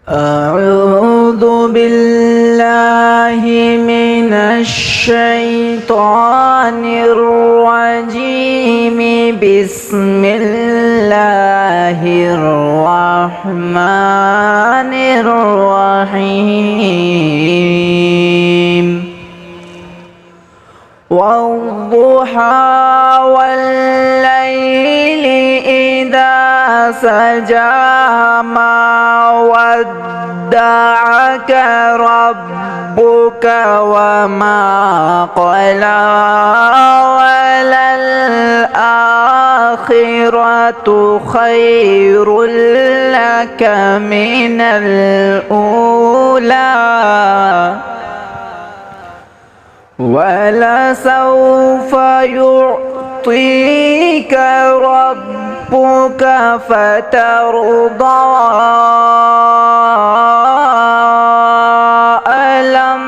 أعوذ بالله من الشيطان الرجيم. بسم الله الرحمن الرحيم. والضحى والليل إذا سجى ما ودعك ربك وما قلى وللآخرة خير لك من الأولى ولسوف يعطيك ربك فترضى. ألم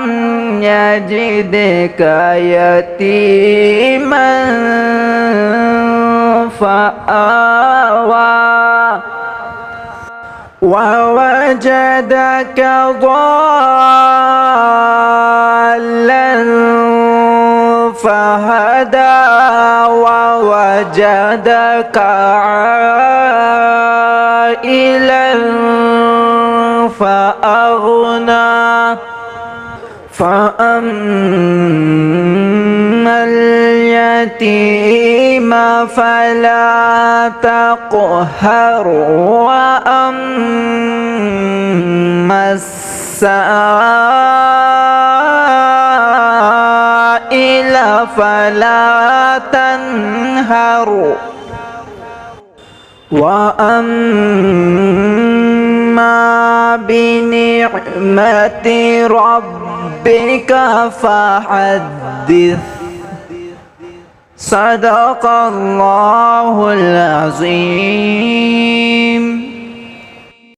يجدك يتيما فآوى ووجدك ضالا فهدى ووجدك عائلا فأغنى. فأما اليتيم فلا تقهر وأما السائل فلا تنهر وأما بنعمة ربك فحدث. صدق الله العظيم.